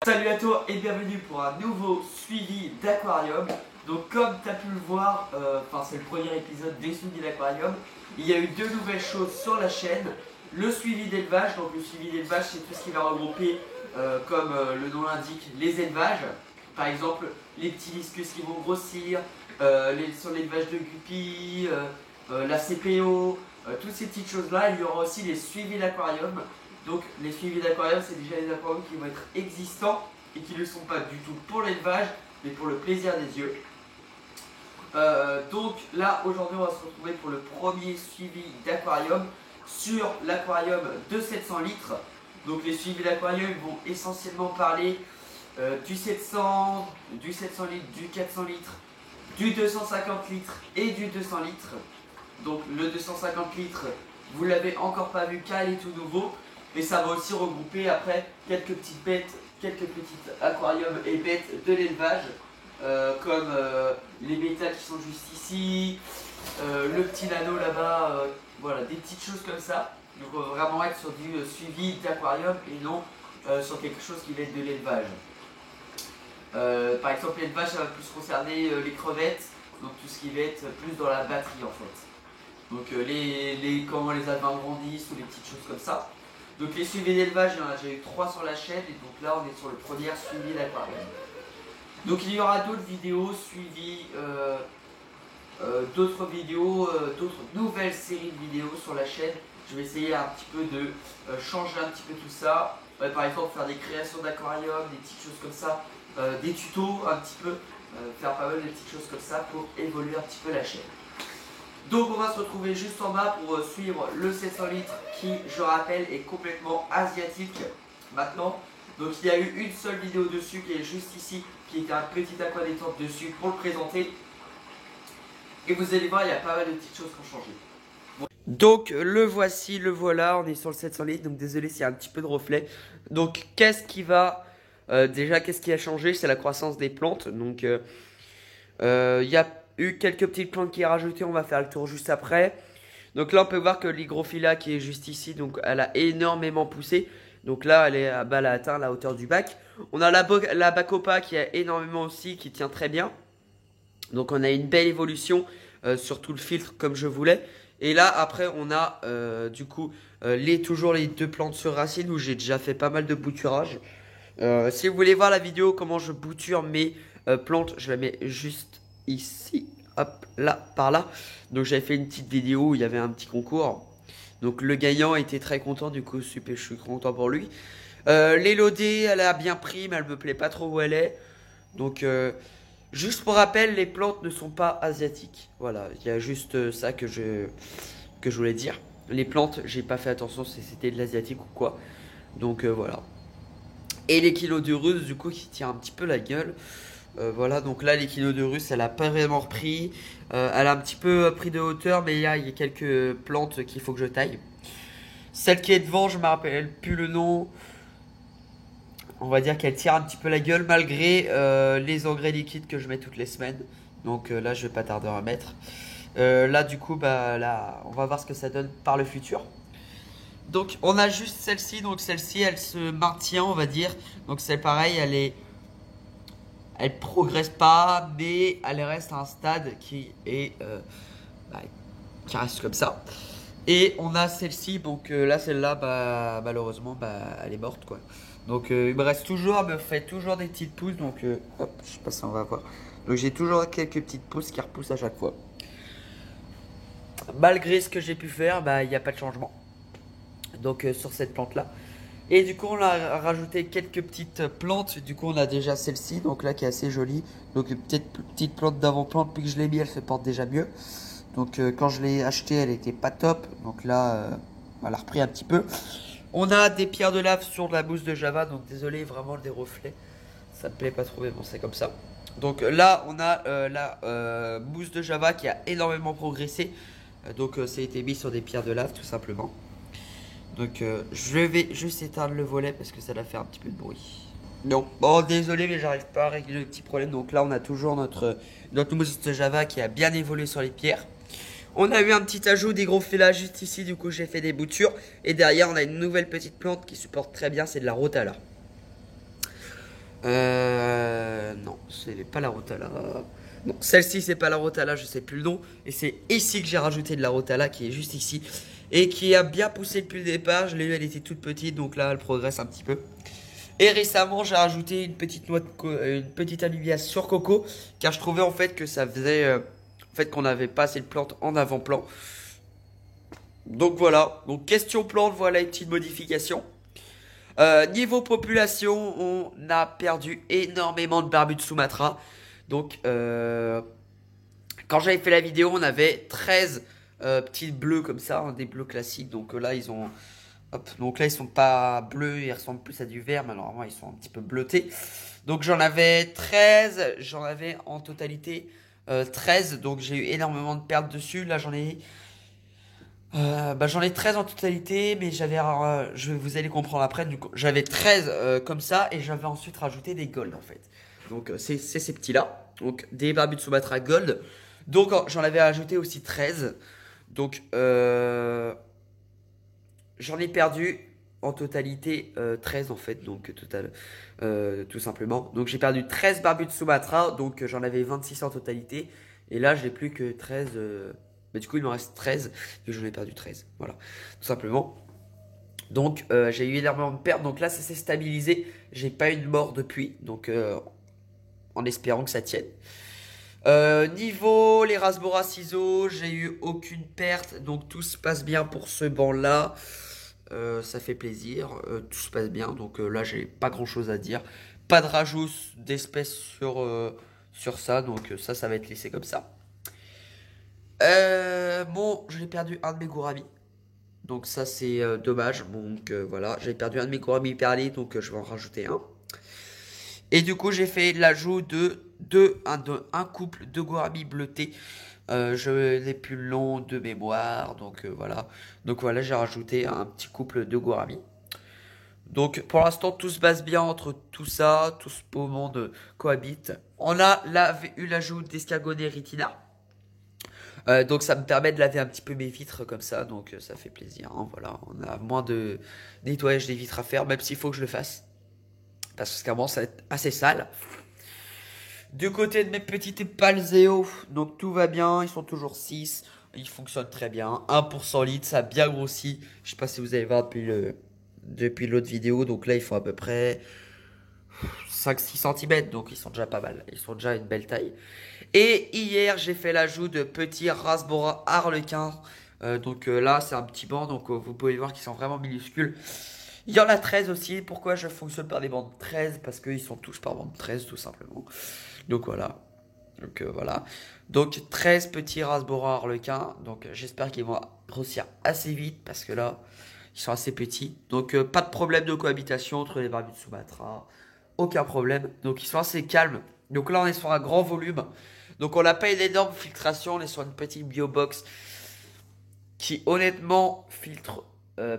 Salut à toi et bienvenue pour un nouveau suivi d'aquarium. Donc comme tu as pu le voir, c'est le premier épisode des suivis d'aquarium. Il y a eu deux nouvelles choses sur la chaîne. Le suivi d'élevage, donc le suivi d'élevage c'est tout ce qui va regrouper, comme le nom l'indique, les élevages. Par exemple les petits discus qui vont grossir, sur l'élevage de guppies, la CPO, toutes ces petites choses là. Il y aura aussi les suivis d'aquarium. Donc les suivis d'aquarium, c'est déjà des aquariums qui vont être existants et qui ne le sont pas du tout pour l'élevage, mais pour le plaisir des yeux. Donc là, aujourd'hui, on va se retrouver pour le premier suivi d'aquarium sur l'aquarium de 700 litres. Donc les suivis d'aquarium vont essentiellement parler du 700 litres, du 400 litres, du 250 litres et du 200 litres. Donc le 250 litres, vous l'avez encore pas vu car il est tout nouveau. Mais ça va aussi regrouper après quelques petites bêtes, quelques petits aquariums et bêtes de l'élevage, comme les bêtas qui sont juste ici, le petit nano là-bas, voilà, des petites choses comme ça. Donc on va vraiment être sur du suivi d'aquarium et non sur quelque chose qui va être de l'élevage. Par exemple l'élevage ça va plus concerner les crevettes, donc tout ce qui va être plus dans la batterie en fait. Donc comment les avions grandissent ou les petites choses comme ça. Donc les suivis d'élevage, il y en a déjà eu 3 sur la chaîne et donc là on est sur le premier suivi d'aquarium. Donc il y aura d'autres vidéos suivies, d'autres nouvelles séries de vidéos sur la chaîne. Je vais essayer un petit peu de changer un petit peu tout ça. Par exemple faire des créations d'aquarium, des petites choses comme ça, des tutos un petit peu, faire pas mal de petites choses comme ça pour évoluer un petit peu la chaîne. Donc on va se retrouver juste en bas pour suivre le 700 litres qui, je rappelle, est complètement asiatique maintenant. Donc il y a eu une seule vidéo dessus qui est juste ici, qui était un petit aqua détente dessus pour le présenter. Et vous allez voir, il y a pas mal de petites choses qui ont changé. Bon. Donc le voici, le voilà, on est sur le 700 litres, donc désolé s'il y a un petit peu de reflet. Donc qu'est-ce qui va... qu'est-ce qui a changé? C'est la croissance des plantes. Donc il y a eu quelques petites plantes qui est rajoutées, on va faire le tour juste après. Donc là on peut voir que l'hygrophila qui est juste ici, donc elle a énormément poussé. Donc là elle a atteint la hauteur du bac. On a la bacopa qui a énormément aussi, qui tient très bien. Donc on a une belle évolution sur tout le filtre comme je voulais. Et là après on a toujours les deux plantes sur racines où j'ai déjà fait pas mal de bouturage. Si vous voulez voir la vidéo comment je bouture mes plantes, je la mets juste ici, hop, là, par là. Donc j'avais fait une petite vidéo où il y avait un petit concours. Donc le gagnant était très content, du coup super, je suis content pour lui. L'élodée, elle a bien pris, mais elle me plaît pas trop où elle est. Donc juste pour rappel, les plantes ne sont pas asiatiques. Voilà, il y a juste ça que je voulais dire. Les plantes, j'ai pas fait attention si c'était de l'asiatique ou quoi. Donc voilà. Et l'échinoderus, du coup, qui tient un petit peu la gueule. Voilà, donc là, l'échinoderus, elle a pas vraiment repris. Elle a un petit peu pris de hauteur, mais il y a quelques plantes qu'il faut que je taille. Celle qui est devant, je me rappelle plus le nom. On va dire qu'elle tire un petit peu la gueule malgré les engrais liquides que je mets toutes les semaines. Donc là, je vais pas tarder à mettre. Là, du coup, là, on va voir ce que ça donne par le futur. Donc on a juste celle-ci, donc celle-ci elle se maintient on va dire. Donc c'est pareil, elle progresse pas, mais elle reste à un stade qui est qui reste comme ça. Et on a celle-ci, donc là celle-là malheureusement elle est morte quoi. Donc il me reste toujours, elle me fait toujours des petites pousses, donc hop, je sais pas si on va voir. Donc j'ai toujours quelques petites pousses qui repoussent à chaque fois. Malgré ce que j'ai pu faire, il n'y a pas de changement. Donc sur cette plante là. Et du coup on a rajouté quelques petites plantes. Du coup on a déjà celle-ci, donc là qui est assez jolie. Donc peut-être petite plante d'avant-plante, puis que je l'ai mis elle se porte déjà mieux. Donc quand je l'ai achetée elle était pas top. Donc là elle a repris un petit peu. On a des pierres de lave sur de la mousse de java. Donc désolé vraiment des reflets, ça me plaît pas trop mais bon c'est comme ça. Donc là on a la mousse de java qui a énormément progressé. Donc ça a été mis sur des pierres de lave tout simplement. Donc je vais juste éteindre le volet parce que ça va faire un petit peu de bruit. Non, bon désolé mais j'arrive pas à régler le petit problème. Donc là on a toujours notre mousse de java qui a bien évolué sur les pierres. On a eu un petit ajout d'hygrophila juste ici, du coup j'ai fait des boutures. Et derrière on a une nouvelle petite plante qui supporte très bien, c'est de la rotala. Non, c'est pas la Rotala. Non, celle-ci, c'est pas la Rotala, je sais plus le nom. Et c'est ici que j'ai rajouté de la Rotala, qui est juste ici. Et qui a bien poussé depuis le départ. Je l'ai eu, elle était toute petite, donc là, elle progresse un petit peu. Et récemment, j'ai rajouté une petite noix de une petite alluviace sur coco, car je trouvais en fait que ça faisait, en fait, qu'on n'avait pas assez de plantes en avant-plan. Donc voilà. Donc question plante, voilà une petite modification. Niveau population, on a perdu énormément de barbus de Sumatra. Donc, quand j'avais fait la vidéo, on avait 13 petits bleus comme ça, hein, des bleus classiques. Donc là, ils ont, hop, donc là, ils sont pas bleus, ils ressemblent plus à du vert, mais normalement, ils sont un petit peu bleutés. Donc j'en avais 13, j'en avais en totalité 13. Donc j'ai eu énormément de pertes dessus. Là, j'en ai 13 en totalité, mais vous allez comprendre après, du coup, j'avais 13 comme ça, et j'avais ensuite rajouté des gold en fait. Donc c'est ces petits-là, donc des barbus de Sumatra gold. Donc j'en avais ajouté aussi 13. Donc j'en ai perdu en totalité 13 en fait, donc total, tout simplement. Donc j'ai perdu 13 barbus de Sumatra, donc j'en avais 26 en totalité. Et là j'ai plus que 13. Bah, du coup il me reste 13, et j'en ai perdu 13. Voilà, tout simplement. Donc j'ai eu énormément de pertes, donc là ça s'est stabilisé. J'ai pas eu de mort depuis, donc en espérant que ça tienne. Niveau les Rasbora ciseaux, j'ai eu aucune perte, donc tout se passe bien pour ce banc là. Ça fait plaisir, tout se passe bien, donc là j'ai pas grand chose à dire. Pas de rajout d'espèces sur ça, donc ça va être laissé comme ça. Bon, j'ai perdu un de mes gouramis, donc ça c'est dommage. Donc voilà, j'ai perdu un de mes gouramis perlés, donc je vais en rajouter un. Et du coup, j'ai fait l'ajout un couple de gouramis bleutés. Je n'ai plus le long de mémoire, donc voilà. Donc voilà, j'ai rajouté un petit couple de gouramis. Donc pour l'instant, tout se passe bien entre tout ça, tout ce beau monde cohabite. On a eu l'ajout d'escargot Retina. Donc ça me permet de laver un petit peu mes vitres comme ça, donc ça fait plaisir, hein, voilà. On a moins de nettoyage des vitres à faire, même s'il faut que je le fasse. Parce que ça va être assez sale. Du côté de mes petites Palzeo, donc tout va bien, ils sont toujours 6, ils fonctionnent très bien. 1 pour 100 litres, ça a bien grossi. Je sais pas si vous allez voir depuis l'autre vidéo, donc là ils font à peu près 5-6 cm, donc ils sont déjà pas mal, ils sont déjà une belle taille. Et hier j'ai fait l'ajout de petits Rasbora Harlequin. Donc là c'est un petit banc, donc vous pouvez voir qu'ils sont vraiment minuscules. Il y en a 13 aussi. Pourquoi je fonctionne par des bandes 13? Parce qu'ils sont tous par bande 13 tout simplement. Donc voilà. Donc 13 petits Rasbora Harlequin. Donc j'espère qu'ils vont grossir assez vite parce que là, ils sont assez petits. Donc pas de problème de cohabitation entre les barbus de Sumatra. Aucun problème. Donc ils sont assez calmes. Donc là on est sur un grand volume. Donc on n'a pas une énorme filtration. On est sur une petite biobox qui honnêtement filtre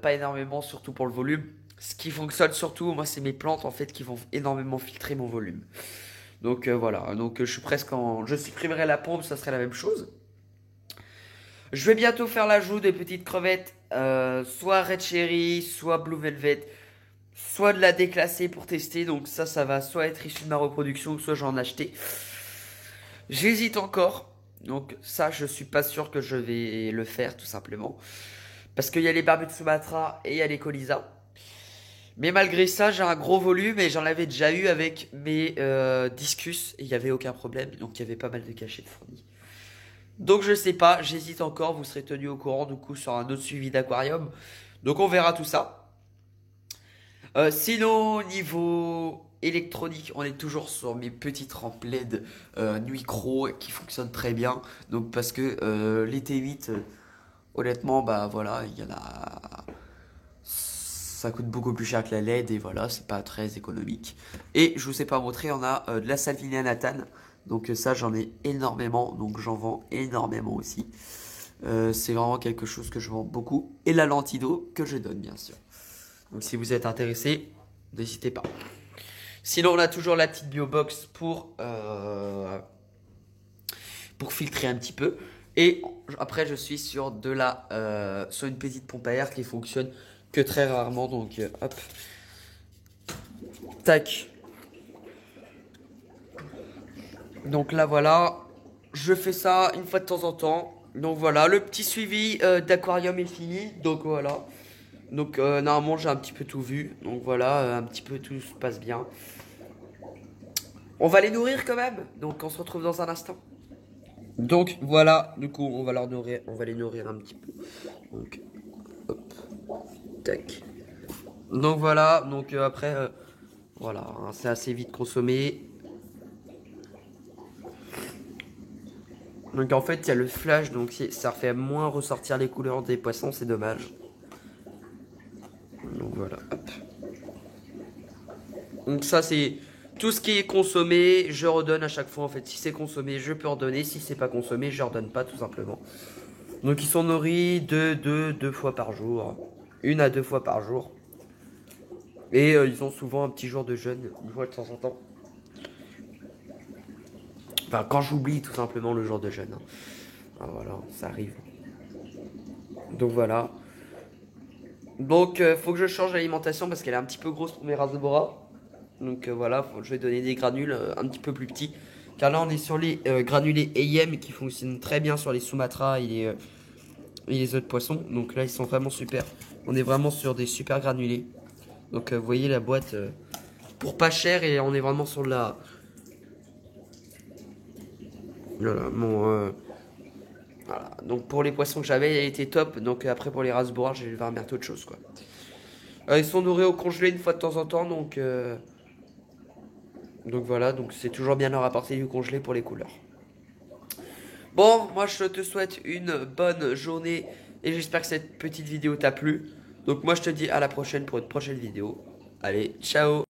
pas énormément, surtout pour le volume. Ce qui fonctionne surtout, moi c'est mes plantes en fait qui vont énormément filtrer mon volume. Donc voilà, donc je suis presque en... Je supprimerai la pompe, ça serait la même chose. Je vais bientôt faire l'ajout des petites crevettes, soit Red Cherry, soit Blue Velvet, soit de la déclasser pour tester. Donc ça va soit être issu de ma reproduction, soit j'en acheter. J'hésite encore. Donc ça, je suis pas sûr que je vais le faire tout simplement. Parce qu'il y a les barbus de Sumatra et il y a les Colisa. Mais malgré ça, j'ai un gros volume et j'en avais déjà eu avec mes discus et il n'y avait aucun problème. Donc il y avait pas mal de cachets de fournis. Donc je sais pas, j'hésite encore. Vous serez tenu au courant du coup sur un autre suivi d'aquarium. Donc on verra tout ça. Sinon, niveau électronique, on est toujours sur mes petites rampes LED Nuit Cro qui fonctionnent très bien. Donc parce que les T8, honnêtement, bah voilà, il y en a. Ça coûte beaucoup plus cher que la LED et voilà, c'est pas très économique. Et je vous ai pas montré, on a de la Salvinia Nathan. Donc ça, j'en ai énormément, donc j'en vends énormément aussi. C'est vraiment quelque chose que je vends beaucoup. Et la lentille d'eau que je donne, bien sûr. Donc si vous êtes intéressé, n'hésitez pas. Sinon, on a toujours la petite biobox pour filtrer un petit peu. Et après, je suis sur sur une petite pompe à air qui fonctionne que très rarement. Donc, hop, tac. Donc là voilà, je fais ça une fois de temps en temps. Donc voilà, le petit suivi d'aquarium est fini. Donc voilà. Donc normalement j'ai un petit peu tout vu. Donc voilà, un petit peu tout se passe bien. On va les nourrir quand même. Donc on se retrouve dans un instant. Donc voilà, du coup on va leur nourrir, on va les nourrir un petit peu. Donc hop, tac. Donc voilà, donc après voilà, hein, c'est assez vite consommé. Donc en fait il y a le flash, donc ça fait moins ressortir les couleurs des poissons, c'est dommage. Donc voilà, hop. Donc ça c'est tout ce qui est consommé, je redonne à chaque fois en fait. Si c'est consommé, je peux redonner. Si c'est pas consommé, je redonne pas tout simplement. Donc ils sont nourris deux fois par jour. 1 à 2 fois par jour. Et ils ont souvent un petit jour de jeûne, une fois de temps en temps. Enfin quand j'oublie tout simplement le jour de jeûne. Hein. Ah, voilà, ça arrive. Donc voilà. Donc faut que je change l'alimentation parce qu'elle est un petit peu grosse pour mes rasbora. Donc voilà, je vais donner des granules un petit peu plus petits. Car là on est sur les granulés EIM qui fonctionnent très bien sur les Sumatra et les autres poissons. Donc là ils sont vraiment super. On est vraiment sur des super granulés. Donc vous voyez la boîte pour pas cher et on est vraiment sur de la... Voilà, voilà. Donc pour les poissons que j'avais, elle était top. Donc après pour les rasbora, je vais mettre autre chose quoi. Ils sont nourris au congelé une fois de temps en temps, donc voilà, donc c'est toujours bien leur apporter du congelé pour les couleurs. Bon, moi je te souhaite une bonne journée et j'espère que cette petite vidéo t'a plu. Donc moi je te dis à la prochaine pour une prochaine vidéo. Allez, ciao!